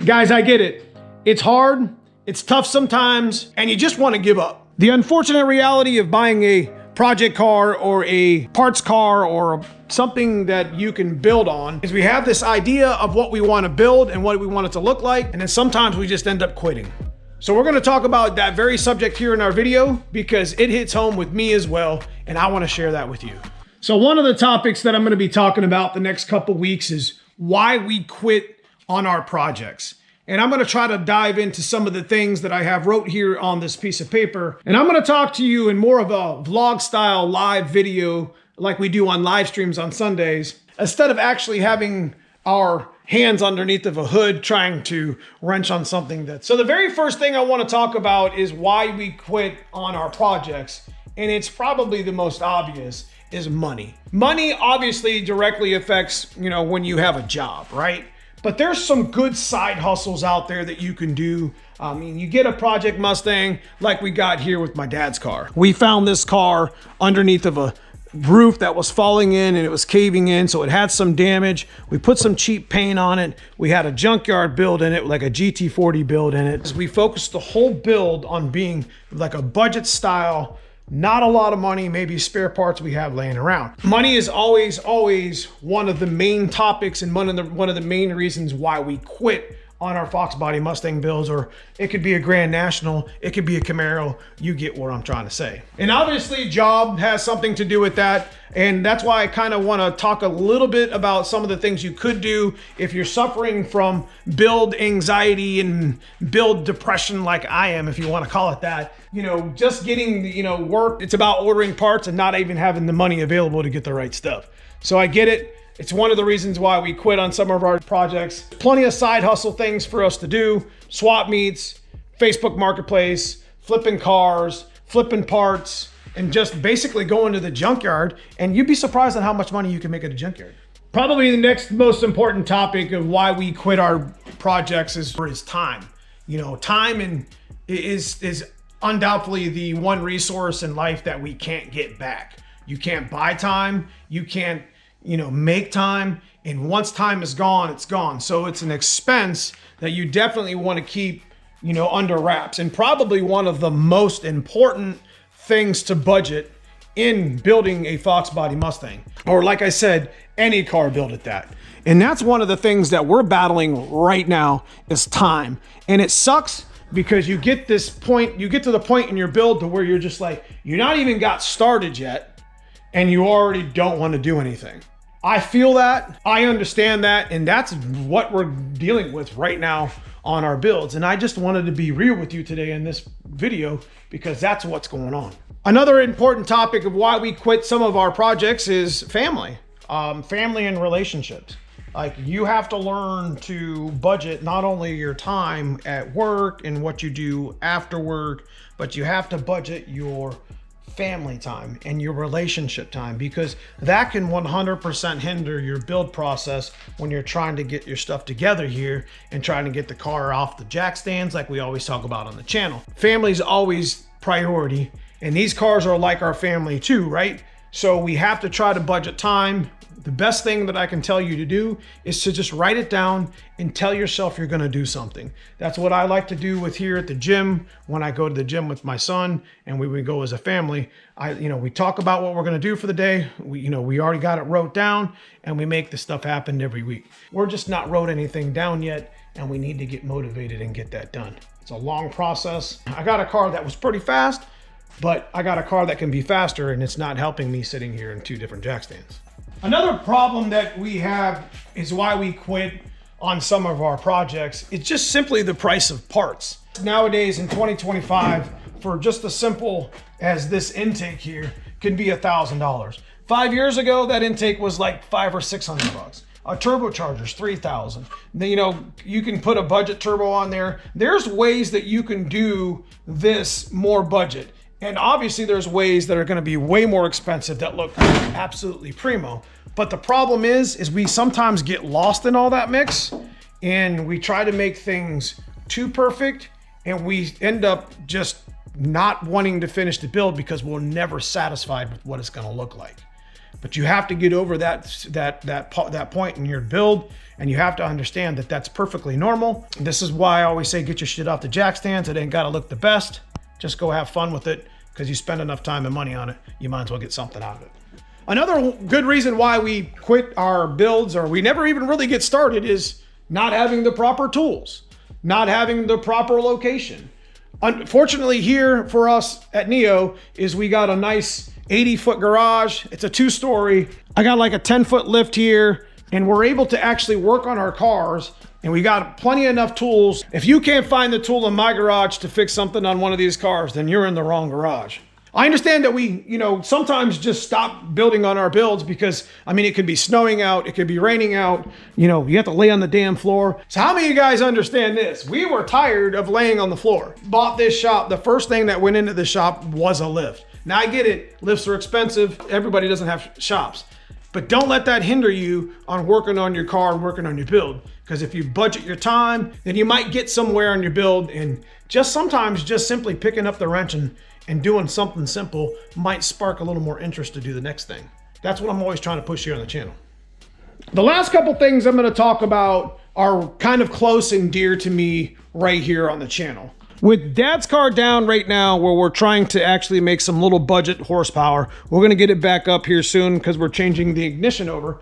Guys, I get it. It's hard, it's tough sometimes, and you just want to give up. The unfortunate reality of buying a project car or a parts car or something that you can build on is we have this idea of what we want to build and what we want it to look like, and then sometimes we just end up quitting. So we're going to talk about that very subject here in our video because it hits home with me as well, and I want to share that with you. So one of the topics that I'm going to be talking about the next couple weeks is why we quit on our projects. And I'm going to try to dive into some of the things that I have wrote here on this piece of paper. And I'm going to talk to you in more of a vlog style live video like we do on live streams on Sundays, instead of actually having our hands underneath of a hood trying to wrench on something that. So the very first thing I want to talk about is why we quit on our projects. And it's probably the most obvious is money. Money obviously directly affects, when you have a job, right? But there's some good side hustles out there that you can do. I mean, you get a Project Mustang like we got here with my dad's car. We found this car underneath of a roof that was falling in and it was caving in, so it had some damage. We put some cheap paint on it. We had a junkyard build in it, like a GT40 build in it. We focused the whole build on being like a budget style, not a lot of money, maybe spare parts we have laying around. Money is always one of the main topics and one of the main reasons why we quit on our Fox Body Mustang builds, or it could be a Grand National, it could be a Camaro. You get what I'm trying to say. And obviously job has something to do with that. And that's why I kind of want to talk a little bit about some of the things you could do if you're suffering from build anxiety and build depression like I am, if you want to call it that. Just getting, work. It's about ordering parts and not even having the money available to get the right stuff. So I get it. It's one of the reasons why we quit on some of our projects. Plenty of side hustle things for us to do. Swap meets, Facebook Marketplace, flipping cars, flipping parts, and just basically going to the junkyard. And you'd be surprised at how much money you can make at a junkyard. Probably the next most important topic of why we quit our projects is time. Time is undoubtedly the one resource in life that we can't get back. You can't buy time. You can't make time, and once time is gone, it's gone. So it's an expense that you definitely want to keep, under wraps, and probably one of the most important things to budget in building a Fox Body Mustang, or like I said, any car build at that. And that's one of the things that we're battling right now is time. And it sucks because you get to the point in your build to where you're just like, you're not even got started yet, and you already don't want to do anything. I feel that, I understand that, and that's what we're dealing with right now on our builds. And I just wanted to be real with you today in this video because that's what's going on. Another important topic of why we quit some of our projects is family. Family and relationships. Like, you have to learn to budget not only your time at work and what you do after work, but you have to budget your family time and your relationship time, because that can 100% hinder your build process when you're trying to get your stuff together here and trying to get the car off the jack stands like we always talk about on the channel. Family's always priority, and these cars are like our family too, right? So we have to try to budget time. The best thing that I can tell you to do is to just write it down and tell yourself you're going to do something. That's what I like to do with here at the gym. When I go to the gym with my son and we go as a family, we talk about what we're going to do for the day. We already got it wrote down, and we make the stuff happen every week. We're just not wrote anything down yet, and we need to get motivated and get that done. It's a long process. I got a car that was pretty fast, but I got a car that can be faster, and it's not helping me sitting here in two different jack stands. Another problem that we have is why we quit on some of our projects. It's just simply the price of parts. Nowadays in 2025, for just as simple as this intake here, could be $1,000. 5 years ago, that intake was like $500 or $600. A turbocharger's $3,000. You can put a budget turbo on there. There's ways that you can do this more budget. And obviously there's ways that are going to be way more expensive that look absolutely primo. But the problem is we sometimes get lost in all that mix, and we try to make things too perfect, and we end up just not wanting to finish the build because we're never satisfied with what it's going to look like. But you have to get over that point in your build, and you have to understand that that's perfectly normal. This is why I always say get your shit off the jack stands. It ain't gotta look the best. Just go have fun with it, because you spend enough time and money on it, you might as well get something out of it. Another good reason why we quit our builds, or we never even really get started, is not having the proper tools, not having the proper location. Unfortunately here for us at Neo is we got a nice 80-foot garage. It's a 2-story. I got like a 10-foot lift here, and we're able to actually work on our cars, and we got plenty enough tools. If you can't find the tool in my garage to fix something on one of these cars, then you're in the wrong garage. I understand that we, sometimes just stop building on our builds because, it could be snowing out, it could be raining out, you have to lay on the damn floor. So how many of you guys understand this? We were tired of laying on the floor. Bought this shop, the first thing that went into the shop was a lift. Now I get it, lifts are expensive, everybody doesn't have shops. But don't let that hinder you on working on your car and working on your build. Because if you budget your time, then you might get somewhere on your build, and sometimes simply picking up the wrench and doing something simple might spark a little more interest to do the next thing. That's what I'm always trying to push here on the channel. The last couple things I'm going to talk about are kind of close and dear to me right here on the channel. With Dad's car down right now, where we're trying to actually make some little budget horsepower, we're going to get it back up here soon because we're changing the ignition over.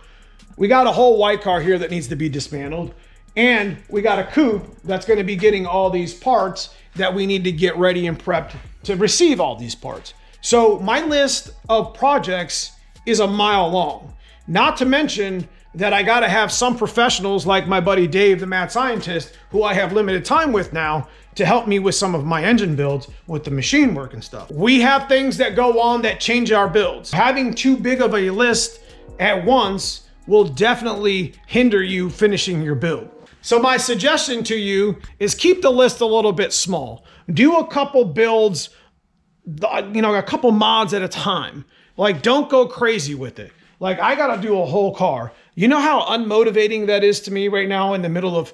We got a whole white car here that needs to be dismantled, and we got a coupe that's going to be getting all these parts that we need to get ready and prepped to receive all these parts. So my list of projects is a mile long. Not to mention that I gotta have some professionals like my buddy Dave, the mad scientist, who I have limited time with now, to help me with some of my engine builds with the machine work and stuff. We have things that go on that change our builds. Having too big of a list at once will definitely hinder you finishing your build. So my suggestion to you is keep the list a little bit small. Do a couple builds, a couple mods at a time. Like, don't go crazy with it. Like, I gotta do a whole car. You know how unmotivating that is to me right now in the middle of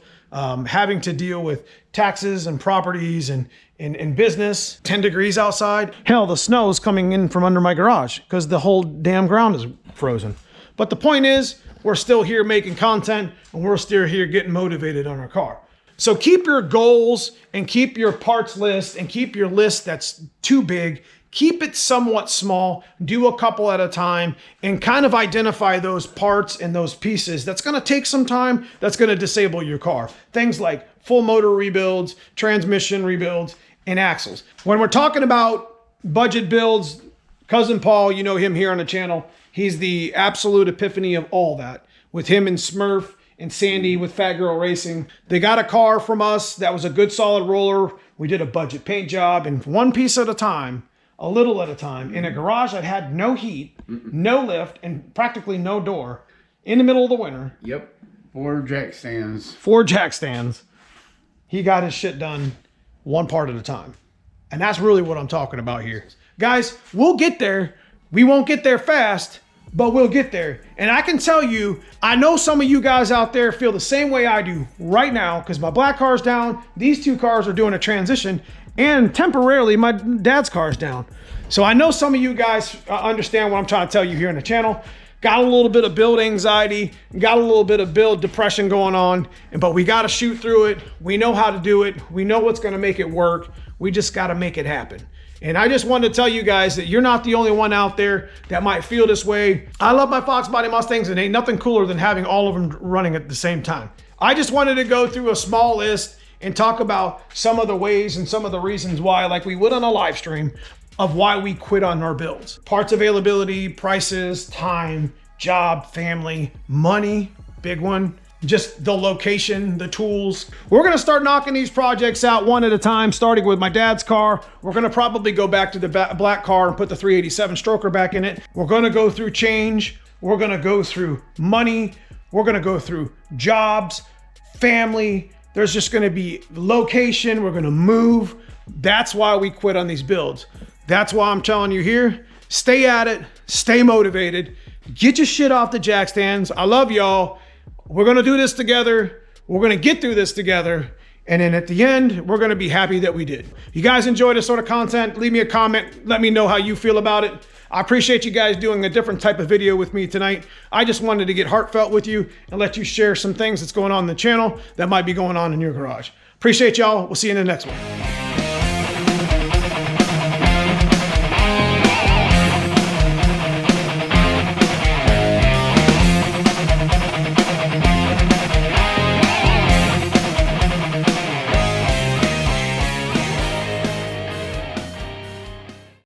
having to deal with taxes and properties and business, 10 degrees outside. Hell, the snow is coming in from under my garage because the whole damn ground is frozen. But the point is, we're still here making content, and we're still here getting motivated on our car. So keep your goals and keep your parts list and keep your list that's too big. Keep it somewhat small, do a couple at a time, and kind of identify those parts and those pieces. That's gonna take some time, that's gonna disable your car. Things like full motor rebuilds, transmission rebuilds, and axles. When we're talking about budget builds, Cousin Paul, you know him here on the channel, he's the absolute epiphany of all that. With him and Smurf and Sandy with Fat Girl Racing. They got a car from us that was a good solid roller. We did a budget paint job, and one piece at a time, a little at a time, in a garage that had no heat, no lift, and practically no door, in the middle of the winter. Yep. 4 jack stands. 4 jack stands. He got his shit done one part at a time. And that's really what I'm talking about here. Guys, we'll get there. We won't get there fast, but we'll get there. And I can tell you, I know some of you guys out there feel the same way I do right now, because my black car's down, these 2 cars are doing a transition, and temporarily my dad's car's down. So I know some of you guys understand what I'm trying to tell you here on the channel. Got a little bit of build anxiety, got a little bit of build depression going on, but we got to shoot through it. We know how to do it. We know what's going to make it work. We just got to make it happen. And I just wanted to tell you guys that you're not the only one out there that might feel this way. I love my Fox Body Mustangs, and ain't nothing cooler than having all of them running at the same time. I just wanted to go through a small list and talk about some of the ways and some of the reasons why, like we would on a live stream, of why we quit on our builds. Parts availability, prices, time, job, family, money, big one. Just the location, the tools. We're gonna start knocking these projects out one at a time, starting with my dad's car. We're gonna probably go back to the black car and put the 387 stroker back in it. We're gonna go through change. We're gonna go through money. We're gonna go through jobs, family. There's just gonna be location. We're gonna move. That's why we quit on these builds. That's why I'm telling you here, stay at it, stay motivated, get your shit off the jack stands. I love y'all. We're gonna do this together. We're gonna get through this together. And then at the end, we're gonna be happy that we did. If you guys enjoy this sort of content, leave me a comment. Let me know how you feel about it. I appreciate you guys doing a different type of video with me tonight. I just wanted to get heartfelt with you and let you share some things that's going on in the channel that might be going on in your garage. Appreciate y'all. We'll see you in the next one.